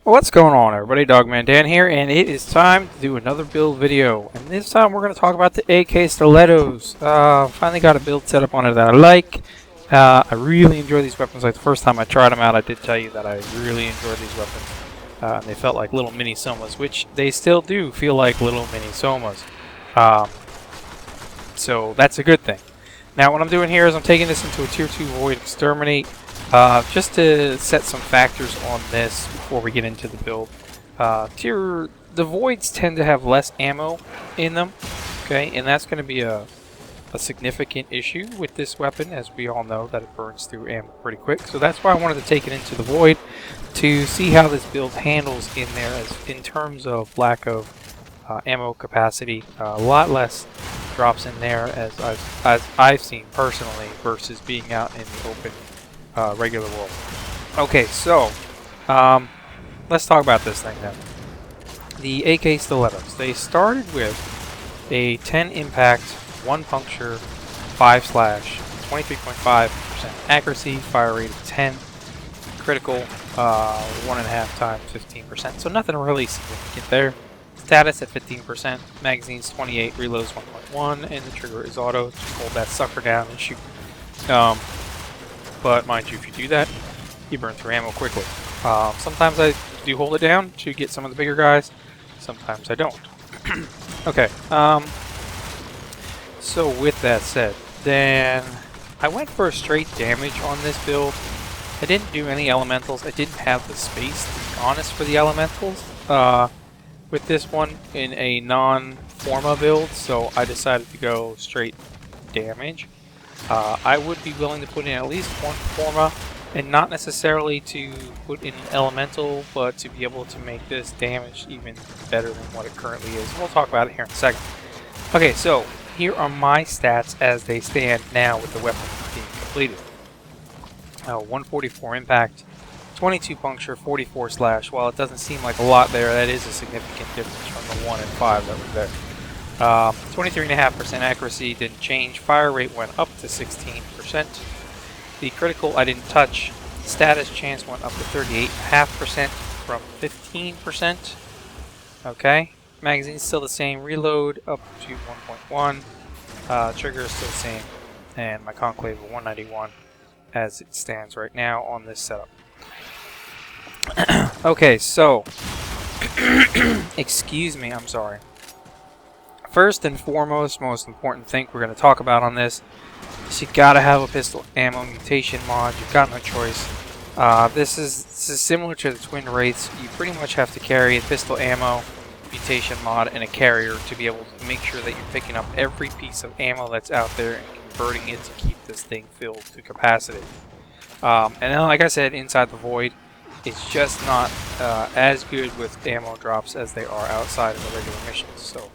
What's going on, everybody? DogMan Dan here, and it is time to do another build video. And this time we're going to talk about the AK Stilettos. Finally got a build set up on it that I like. I really enjoy these weapons. Like the first time I tried them out, I did tell you that I really enjoyed these weapons. They felt like little mini somas, which they still do feel like little mini somas. So that's a good thing. Now what I'm doing here is I'm taking this into a Tier 2 Void Exterminate. Just to set some factors on this before we get into the build. The Voids tend to have less ammo in them, okay, and that's going to be a significant issue with this weapon, as we all know that it burns through ammo pretty quick. So that's why I wanted to take it into the Void to see how this build handles in there, as in terms of lack of ammo capacity. A lot less drops in there, as I've seen personally, versus being out in the open. Regular world. Okay, so let's talk about this thing then. The AK Stilettos. They started with a 10 impact, 1 puncture, 5 slash, 23.5% accuracy, fire rate of 10, critical 1.5 times 15%. So nothing really significant there. Status at 15%, magazines 28, reloads 1.1, and the trigger is auto. Just hold that sucker down and shoot. But mind you, if you do that, you burn through ammo quickly. Sometimes I do hold it down to get some of the bigger guys. Sometimes I don't. Okay. So with that said, then I went for a straight damage on this build. I didn't do any elementals. I didn't have the space, to be honest, for the elementals with this one in a non-forma build. So I decided to go straight damage. I would be willing to put in at least one forma, and not necessarily to put in an elemental, but to be able to make this damage even better than what it currently is. We'll talk about it here in a second. Okay, so here are my stats as they stand now with the weapon being completed. 144 impact, 22 puncture, 44 slash. While it doesn't seem like a lot there, that is a significant difference from the 1 and 5 that was there. 23.5% accuracy didn't change. Fire rate went up to 16%. The critical I didn't touch. Status chance went up to 38.5% from 15%. Okay. Magazine's still the same. Reload up to 1.1. Trigger is still the same. And my conclave of 191 as it stands right now on this setup. Okay, so excuse me, I'm sorry. First and foremost, most important thing we're going to talk about on this is you gotta have a pistol ammo mutation mod. You've got no choice. This is similar to the twin rates. You pretty much have to carry a pistol ammo mutation mod and a carrier to be able to make sure that you're picking up every piece of ammo that's out there and converting it to keep this thing filled to capacity. And then, like I said, inside the Void, it's just not as good with ammo drops as they are outside of the regular missions. So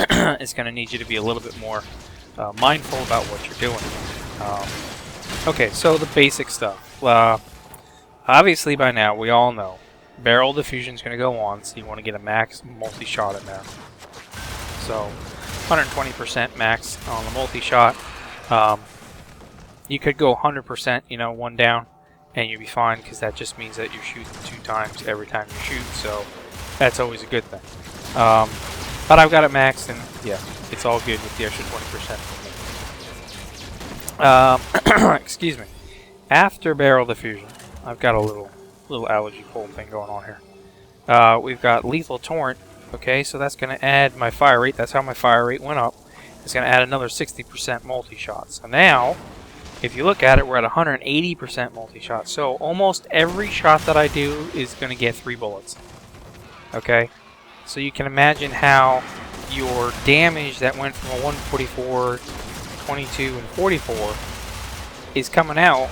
it's going to need you to be a little bit more mindful about what you're doing. Okay, so the basic stuff. Obviously, by now, we all know barrel diffusion is going to go on, so you want to get a max multi-shot in there. So 120% max on the multi-shot. You could go 100%, you know, one down, and you'll be fine, because that just means that you're shooting 2 times every time you shoot, so that's always a good thing. But I've got it maxed, and yeah, it's all good with the extra 20%. Excuse me. After barrel diffusion, I've got a little allergy cold thing going on here. We've got lethal torrent. Okay, so that's going to add my fire rate. That's how my fire rate went up. It's going to add another 60% multi-shot. So now, if you look at it, we're at 180% multi-shot. So almost every shot that I do is going to get 3 bullets. Okay? So you can imagine how your damage that went from a 144, 22, and 44 is coming out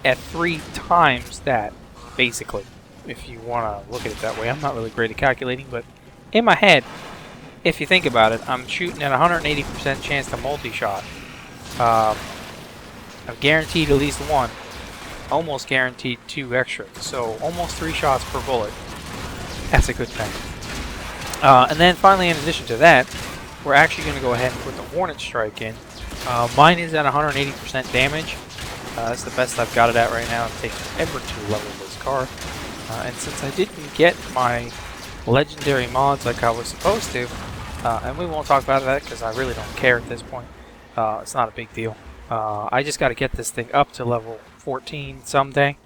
at 3 times that, basically, if you want to look at it that way. I'm not really great at calculating, but in my head, if you think about it, I'm shooting at 180% chance to multi-shot. I've guaranteed at least 1, almost guaranteed 2 extra, so almost 3 shots per bullet. That's a good thing. And then finally, in addition to that, we're actually going to go ahead and put the Hornet Strike in. Mine is at 180% damage. That's the best I've got it at right now. It takes forever to level this car. And since I didn't get my legendary mods like I was supposed to, and we won't talk about that because I really don't care at this point. It's not a big deal. I just got to get this thing up to level 14 someday.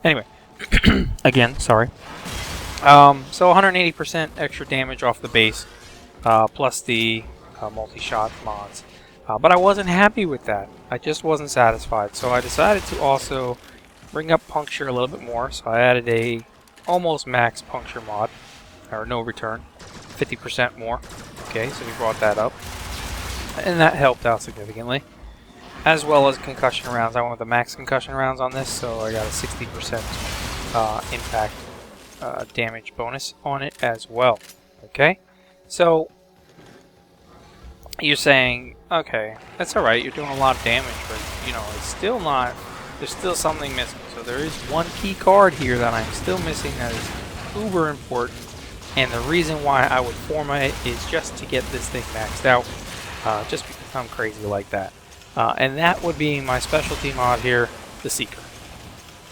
Anyway, again, sorry. So 180% extra damage off the base, plus the multi-shot mods. But I wasn't happy with that. I just wasn't satisfied. So I decided to also bring up puncture a little bit more. So I added a almost max puncture mod, or no return, 50% more. Okay, so we brought that up, and that helped out significantly. As well as concussion rounds. I went with the max concussion rounds on this, so I got a 60% impact damage bonus on it as well. Okay, so you're saying, okay, that's alright, you're doing a lot of damage, but you know, it's still not, there's still something missing. So there is one key card here that I'm still missing that is uber important, and the reason why I would format it is just to get this thing maxed out, just because I'm crazy like that. And that would be my specialty mod here, the Seeker.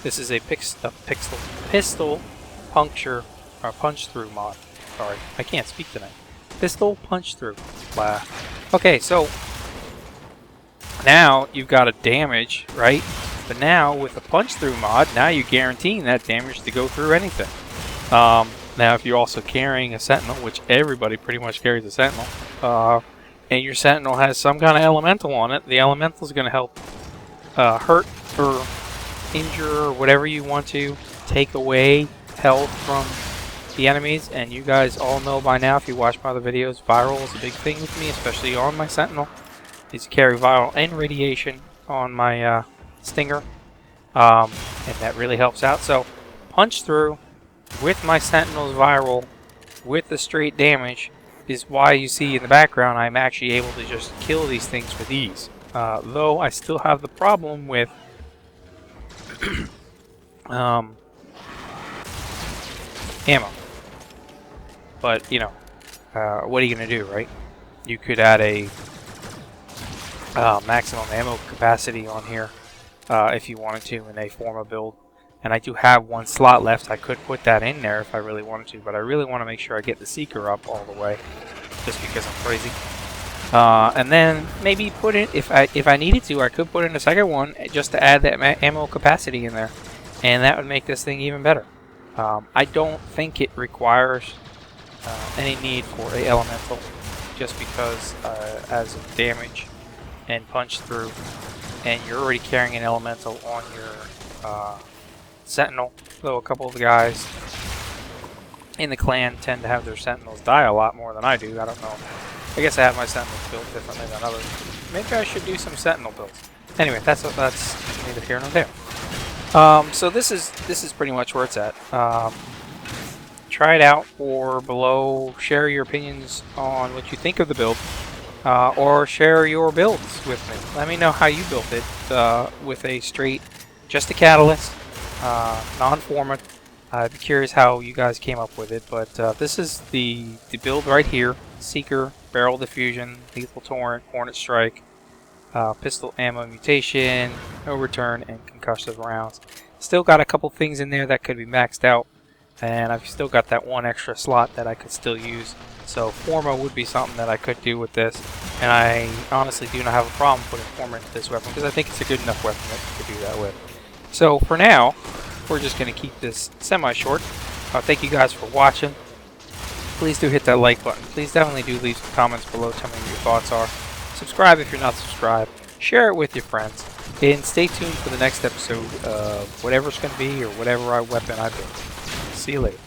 This is a pistol puncture, or punch through mod. Sorry, I can't speak tonight. Pistol punch through. Blah. Okay, so now you've got a damage, right? But now with the punch through mod, now you're guaranteeing that damage to go through anything. Now if you're also carrying a sentinel, which everybody pretty much carries a sentinel, and your sentinel has some kind of elemental on it, the elemental is going to help hurt or injure or whatever you want to, take away health from the enemies. And you guys all know by now, if you watch my other videos, viral is a big thing with me, especially on my sentinel. Is to carry viral and radiation on my stinger, and that really helps out. So punch through with my sentinel's viral with the straight damage is why you see in the background I'm actually able to just kill these things with ease. Though I still have the problem with ammo. But, you know, what are you going to do, right? You could add a maximum ammo capacity on here if you wanted to in a Forma build. And I do have one slot left. I could put that in there if I really wanted to, but I really want to make sure I get the Seeker up all the way, just because I'm crazy. And then maybe put it, if I needed to, I could put in a second one just to add that ammo capacity in there, and that would make this thing even better. I don't think it requires any need for a elemental, just because as of damage and punch through, and you're already carrying an elemental on your sentinel, though a couple of the guys in the clan tend to have their sentinels die a lot more than I do. I don't know. I guess I have my sentinels built differently than others. Maybe I should do some sentinel builds. Anyway, that's neither here nor there. So this is pretty much where it's at. Try it out, or below, share your opinions on what you think of the build, or share your builds with me. Let me know how you built it with a straight, just a catalyst, non-format. I'd be curious how you guys came up with it, but this is the build right here: Seeker, Barrel Diffusion, Lethal Torrent, Hornet Strike, Pistol Ammo Mutation, No Return, and Concussive Rounds. Still got a couple things in there that could be maxed out, and I've still got that one extra slot that I could still use. So Forma would be something that I could do with this, and I honestly do not have a problem putting Forma into this weapon, because I think it's a good enough weapon to do that with. So for now, we're just going to keep this semi-short. Thank you guys for watching. Please do hit that like button. Please definitely do leave some comments below. Tell me what your thoughts are. Subscribe if you're not subscribed. Share it with your friends. And stay tuned for the next episode of whatever it's going to be, or whatever weapon I build. See you later.